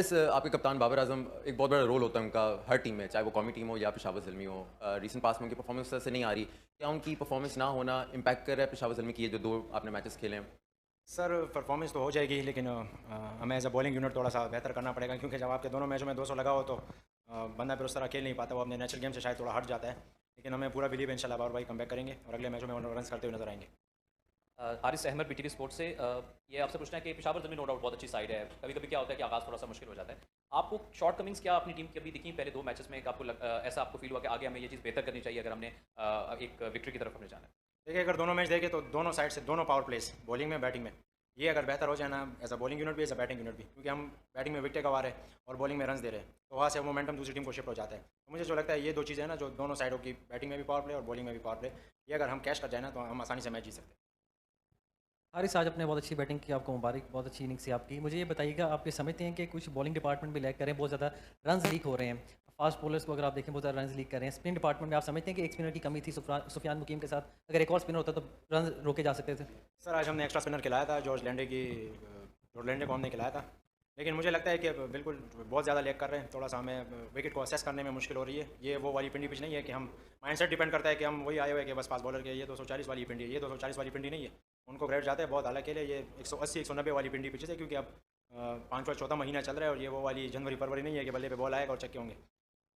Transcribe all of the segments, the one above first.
आपके कप्तान बाबर आजम एक बहुत बड़ा रोल होता है उनका हर टीम में, चाहे वो कौमी टीम हो या पेशावर ज़ल्मी हो। रीसेंट पास में उनकी परफॉर्मेंस उस तरह से नहीं आ रही। क्या उनकी परफॉर्मेंस ना होना इम्पैक्ट कर रहा है पेशावर ज़ल्मी की, ये जो 2 आपने मैचेस खेले हैं? सर परफॉर्मेंस तो हो जाएगी लेकिन हमें एज अ बॉलिंग यूनिट थोड़ा सा बेहतर करना पड़ेगा, क्योंकि जब आपके दोनों मैचों में 200 लगा हो तो बंदा फिर उस तरह खेल नहीं पाता, वो अपने नेचुरल गेम से शायद थोड़ा हट जाता है। लेकिन हमें पूरा बिलीव है इंशाल्लाह बाबर भाई कमबैक करेंगे और अगले मैचों में रन करते हुए नजर आएंगे। हारिस अहमद बीटीवी स्पोर्ट्स से ये आपसे पूछना है कि पेशावर ज़मीन नो डाउट बहुत अच्छी साइड है। कभी कभी क्या होता है कि आगाज़ थोड़ा सा मुश्किल हो जाता है। आपको शॉर्ट कमिंग्स क्या अपनी टीम की अभी दिखी पहले 2 मैचेस में, कि आपको ऐसा आपको फील हुआ कि आगे हमें ये चीज़ बेहतर करनी चाहिए अगर हमने एक विक्ट्री की तरफ हमें जाना है? देखिए, अगर दोनों मैच देखें तो दोनों साइड से दोनों पावर प्लेस बॉलिंग में बैटिंग में ये अगर बेहतर हो जाए ना, एज अ बॉलिंग यूनिट भी एज अ बैटिंग यूनिट भी, क्योंकि हम बैटिंग में विकेट गंवा रहे हैं और बॉलिंग में रन दे रहे हैं, तो वहाँ से मोमेंटम दूसरी टीम को शिफ्ट हो जाता है। तो मुझे जो लगता है ये 2 चीज़ें हैं ना, जो दोनों साइडों की बैटिंग में भी पावर प्ले और बॉलिंग में भी पावर प्ले, ये अगर हम कैश कर जाए ना तो हम आसानी से मैच जीत सकते हैं। हारिस, आज आपने बहुत अच्छी बैटिंग की, आपको मुबारक, बहुत अच्छी इनिंग्स थी आपकी। मुझे ये बताइएगा, आप ये समझते हैं कि कुछ बॉलिंग डिपार्टमेंट भी लैग कर रहे हैं, बहुत ज़्यादा रन्स लीक हो रहे हैं? फास्ट बॉलर्स को अगर आप देखें बहुत ज़्यादा रन्स लीक कर रहे हैं। स्पिन डिपार्टमेंट में आप समझते हैं कि एक स्पिनर की कमी थी सुफियान मुकीम के साथ, अगर एक और स्पिनर होता तो रन रोके जा सकते थे? सर आज हमने एक्स्ट्रा स्पिनर खिलाया था, जॉर्ज लैंडे को हमने खिलाया था, लेकिन मुझे लगता है कि बिल्कुल बहुत ज़्यादा लेग कर रहे हैं। थोड़ा सा हमें विकेट को असेस करने में मुश्किल हो रही है। ये वो वाली पिंडी पिच नहीं है कि हम माइंडसेट डिपेंड करता है कि हम वही आए हुए कि बस फास्ट बॉलर के ये 240 वाली पिंडी है, ये 240 वाली पिंडी नहीं है। उनको ग्रेड जाता है बहुत आला के लिए, ये 180 190 वाली पिंडी पिच है, क्योंकि अब 5वां चौथा महीना चल रहा है और ये वो वाली जनवरी फरवरी नहीं है कि बल्ले पे बॉल आएगा और चक्के होंगे।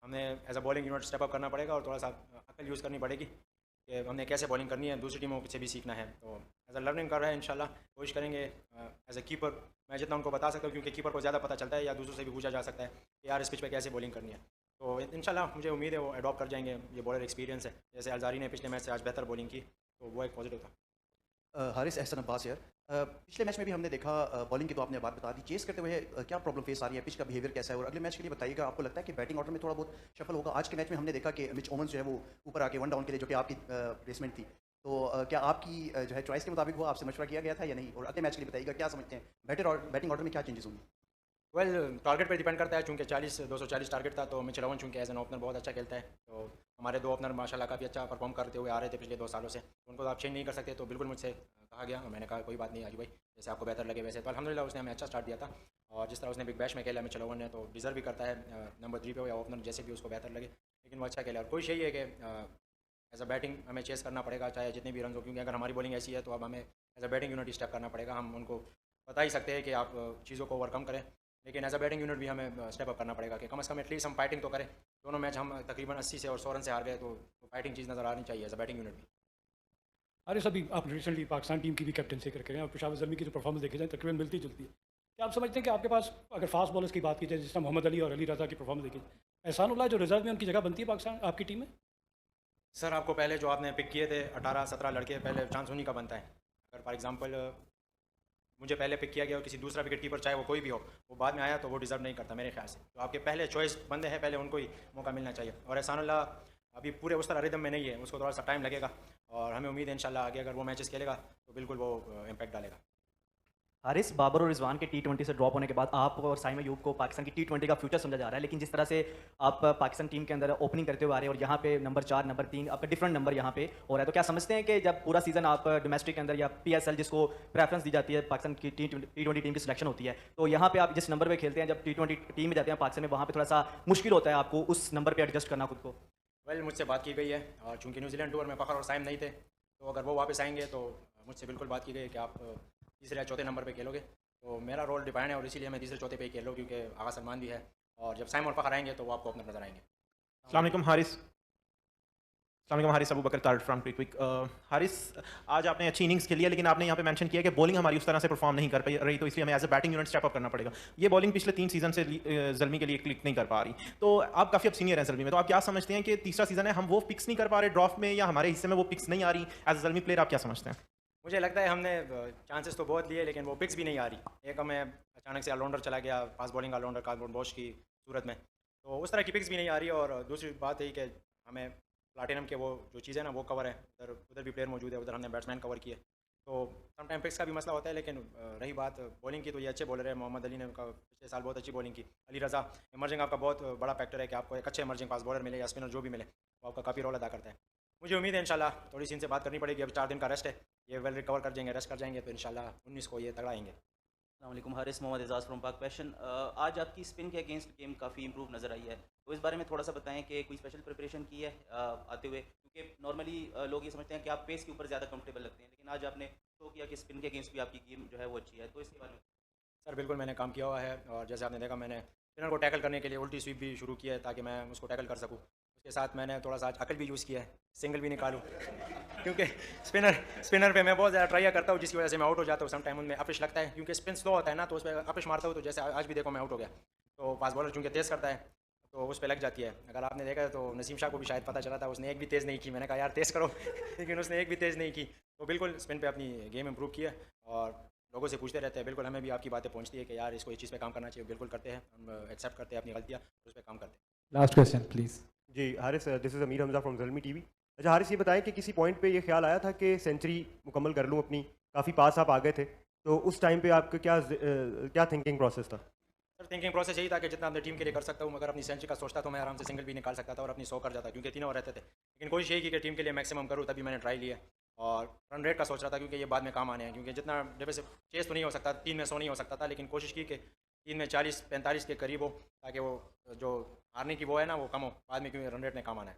हमें as a bowling unit step up करना पड़ेगा और थोड़ा सा अकल यूज़ करनी पड़ेगी कि हमने कैसे बॉलिंग करनी है, दूसरी टीमों से भी सीखना है। तो एज अ लर्निंग कर रहे हैं, इंशाल्लाह कोशिश करेंगे। एज अ कीपर मैं जितना उनको बता सकता हूँ, क्योंकि कीपर को ज़्यादा पता चलता है या दूसरों से भी पूछा जा सकता है कि यार इस पिच पे कैसे बॉलिंग करनी है। तो इंशाल्लाह मुझे उम्मीद है वो अडॉप्ट कर जाएंगे। ये बॉलर एक्सपीरियंस है, जैसे अलजारी ने पिछले मैच से आज बेहतर बॉलिंग की, तो वो एक पॉजिटिव था। हारिस एहसन अब्बास यार, पिछले मैच में भी हमने देखा, बॉलिंग की तो आपने बात बता दी, चेस करते हुए क्या प्रॉब्लम फेस आ रही है, पिच का बिहेवियर कैसा है, और अगले मैच के लिए बताइएगा आपको लगता है कि बैटिंग ऑर्डर में थोड़ा बहुत शफल होगा? आज के मैच में हमने देखा कि मिच ओमन जो है वो ऊपर आके वन डाउन के लिए, जो कि आपकी प्लेसमेंट थी, तो क्या आपकी जो है चॉइस के मुताबिक वो आपसे मशवरा किया गया था या नहीं? और अगले मैच के लिए बताइएगा क्या समझते हैं बैटर और बैटिंग ऑर्डर में क्या चेंजेस होंगे? वेल टारगेट पे डिपेंड करता है, चूँकि 240 टारगेट था, तो मिचेल ओवन चूँकि एज एन ओपनर बहुत अच्छा खेलता है, तो हमारे 2 ओपनर माशाल्लाह काफ़ी अच्छा परफॉर्म करते हुए आ रहे थे पिछले 2 सालों से, तो उनको तो आप चेंज नहीं कर सकते। तो बिल्कुल मुझसे कहा गया, मैंने कहा कोई बात नहीं आजू भाई, जैसे आपको बेहतर लगे वैसे। तो अल्हम्दुलिल्लाह उसने हमें अच्छा स्टार्ट दिया था, और जिस तरह उसने बिग बैश में खेला मिचेल ओवन ने, तो डिज़र्व भी करता है नंबर 3 पे हो या ओपनर, जैसे भी उसको बेहतर लगे, लेकिन वो अच्छा खेला। और कोशिश यही है कि एज अ बैटिंग हमें चेस करना पड़ेगा, चाहे जितने भी रन हो, क्योंकि अगर हमारी बॉलिंग ऐसी है तो अब हमें as a batting unit step करना पड़ेगा। हम उनको बता ही सकते हैं कि आप चीज़ों को ओवरकम करें, लेकिन एज अ बैटिंग यूनिट भी हमें स्टेप अप करना पड़ेगा कि कम से कम एटलीस्ट हम फाइटिंग तो करें। दोनों मैच हम तकरीबन 80 से और 100 रन से हार गए, तो फाइटिंग चीज़ नज़र आनी चाहिए एज अ बैटिंग यूनिट भी। अरे सभी आप रिसेंटली पाकिस्तान टीम की भी कैप्टनसी करके रहे हैं और पेशावर ज़ल्मी की जो परफॉर्मेंस देखी जाए तकरीबन मिलती जुलती है। क्या आप समझते हैं कि आपके पास अगर फास्ट बॉलर्स की बात की जाए, जिस तरह मोहम्मद अली और अली रज़ा की परफॉर्मेंस देखी जाए, एहसानुल्लाह जो रिजर्व में उनकी जगह बनती है पाकिस्तान आपकी टीम में? सर आपको पहले जो आपने पिक किए थे 18-17 लड़के, पहले चांस उन्हीं का बनता है। अगर फॉर एग्जांपल मुझे पहले पिक किया गया और किसी दूसरा विकेट कीपर चाहे वो कोई भी हो, वो बाद में आया तो वो डिज़र्व नहीं करता मेरे ख्याल से। तो आपके पहले चॉइस बंदे हैं, पहले उनको ही मौका मिलना चाहिए। और एहसानुल्लाह अभी पूरे उस तरह रिदम में नहीं है, उसको थोड़ा सा टाइम लगेगा, और हमें उम्मीद है इंशाल्लाह आगे अगर वो मैचेस खेलेगा तो बिल्कुल वो इम्पैक्ट डालेगा। हारिस, बाबर और रिजवान के टी20 से ड्रॉप होने के बाद आप और साइम अयूब को पाकिस्तान की टी20 का फ्यूचर समझा जा रहा है, लेकिन जिस तरह से आप पाकिस्तान टीम के अंदर ओपनिंग करते हुए आ रहे हैं और यहाँ पे नंबर 4 नंबर 3 आपका डिफरेंट नंबर यहाँ पे हो रहा है, तो क्या समझते हैं कि जब पूरा सीजन आप डोमेस्टिक के अंदर या PSL जिसको प्रेफरेंस दी जाती है, पाकिस्तान की टी20 टीम की सिलेक्शन होती है, तो यहाँ पे आप जिस नंबर पर खेलते हैं, जब टी20 टीम में जाते हैं पाकिस्तान में, वहाँ पर थोड़ा सा मुश्किल होता है आपको उस नंबर पर एडजस्ट करना खुद को? वेल मुझसे बात की गई है, और चूँकि न्यूजीलैंड टूर में फ़खर और साइम नहीं थे, तो अगर वो वापस आएंगे तो मुझसे बिल्कुल बात की गई है कि आप तीसरे या चौथे नंबर पे खेलोगे। तो मेरा रोल डिफाइन है और इसीलिए मैं तीसरे चौथे पे ही खेल रहा हूँ, क्योंकि आगा सलमान भी है, और जब साइम और फ़खर आएंगे तो वो आपको अपना नजर आएंगे। अस्सलाम वालेकुम हारिस। अस्सलाम वालेकुम हारिस, अबू बकर तारिक फ्रॉम क्विक। हारिस, आज आपने अच्छी इनिंग्स खेली है, लेकिन आपने यहाँ पे मेंशन किया कि बॉलिंग हमारी उस तरह से परफॉर्म नहीं कर पाई रही, तो इसलिए हमें as a batting unit step up करना पड़ेगा। ये बॉलिंग पिछले 3 सीजन से ज़ल्मी के लिए क्लिक नहीं कर पा रही, तो आप काफ़ी अब सीनियर हैं ज़ल्मी में, तो आप क्या समझते हैं कि तीसरा सीजन है, हम वो पिक्स नहीं कर पा रहे ड्राफ्ट में, या हमारे हिस्से में वो पिक्स नहीं आ रही? एज अ ज़ल्मी प्लेयर आप क्या समझते हैं? मुझे लगता है हमने चांसेस तो बहुत लिए, लेकिन वो पिक्स भी नहीं आ रही। एक हमें अचानक से ऑलराउंडर चला गया, fast bowling allrounder Corbin Bosch की सूरत में, तो उस तरह की पिक्स भी नहीं आ रही। और दूसरी बात है कि हमें प्लाटिनम के वो जो चीज़ें ना वो कवर है, उधर उधर भी प्लेयर मौजूद है, उधर हमने बैट्समैन कवर किए, तो समटाइम पिक्स का भी मसला होता है। लेकिन रही बात बॉलिंग की, तो ये अच्छे बॉलर है। मोहम्मद अली ने पिछले साल बहुत अच्छी बॉलिंग की। अली रज़ा इमर्जिंग आपका बहुत बड़ा फैक्टर है कि आपको एक अच्छे इमर्जिंग फास्ट बॉलर मिले या स्पिनर जो भी मिले, वो आपका काफ़ी रोल अदा करता है। मुझे उम्मीद है इंशाल्लाह, थोड़ी सी इनसे बात करनी पड़ेगी, अब 4 दिन का रेस्ट है, ये वेल रिकवर कर जाएंगे, रेस्ट कर जाएंगे, तो इंशाल्लाह 19 को ये तगड़ा आएंगे। अस्सलाम हारिस मोहम्मद एजाज फ्रॉम पाक पैशन। आज आपकी स्पिन के अगेंस्ट गेम काफ़ी इंप्रूव नज़र आई है, तो इस बारे में थोड़ा सा बताएं कि कोई स्पेशल प्रिपरेशन की है आते हुए, क्योंकि नॉर्मली लोग ये समझते हैं कि आप पेस के ऊपर ज़्यादा कंफर्टेबल लगते हैं, लेकिन आज आपने शो किया कि स्पिन के अगेंस्ट भी आपकी गेम जो है वो अच्छी है, तो इसके बारे में। सर बिल्कुल मैंने काम किया हुआ है, और जैसे आपने देखा मैंने स्पिनर को टैकल करने के लिए उल्टी स्वीप भी शुरू की है ताकि मैं उसको टैकल कर सकूँ। उसके साथ मैंने थोड़ा सा आज अकल भी यूज़ किया है, सिंगल भी निकालूँ क्योंकि स्पिनर पे मैं बहुत ज़्यादा ट्राई करता हूँ, जिसकी वजह से मैं आउट हो जाता हूँ। सम टाइम उनमें अपिश लगता है, क्योंकि स्पिन स्लो होता है ना, तो उस पर अपिश मारता हूँ, तो जैसे आज भी देखो मैं आउट हो गया। तो फास्ट बॉलर चूँकि तेज़ करता है तो उस पर लग जाती है। अगर आपने देखा तो नसीम शाह को भी शायद पता चला था, उसने एक भी तेज़ नहीं की। मैंने कहा यार तेज़ करो लेकिन उसने एक भी तेज़ नहीं की। तो बिल्कुल स्पिन पे अपनी गेम इंप्रूव की है, और लोगों से पूछते रहते हैं। बिल्कुल हमें भी आपकी बातें पहुंचती है कि यार इसको इस चीज़ पे काम करना चाहिए, बिल्कुल करते हैं हम, एक्सेप्ट करते हैं अपनी गलतियाँ, उस पर काम करते हैं। Last question please. जी Haris, this is Amir Hamza from Zalmi TV. अच्छा हारिस, ये बताएं कि किसी पॉइंट पे ये ख्याल आया था कि सेंचुरी मुकम्मल कर लूँ अपनी, काफ़ी पास आप आ गए थे, तो उस टाइम पे आपका क्या थिंकिंग प्रोसेस था? सर थिंकिंग प्रोसेस यही था कि जितना अपनी टीम के लिए कर सकता हूँ। अगर अपनी सेंचुरी का सोचता तो मैं आराम से सिंगल भी निकाल सकता था और अपनी 100 कर जाता, क्योंकि तीनों रहते थे। लेकिन कोशिश यही की कि टीम के लिए मैक्सिमम करूँ, तभी मैंने ट्राई लिया। और रन रेट का सोच रहा था, क्योंकि ये बाद में काम आने हैं, क्योंकि जितना जैसे चेस तो नहीं हो सकता, 3 में 100 नहीं हो सकता था, लेकिन कोशिश की कि 3 में 40-45 के करीब हो, ताकि वो जो हारने की वो है ना वो कम हो बाद में, क्योंकि रन रेट ने काम आना है।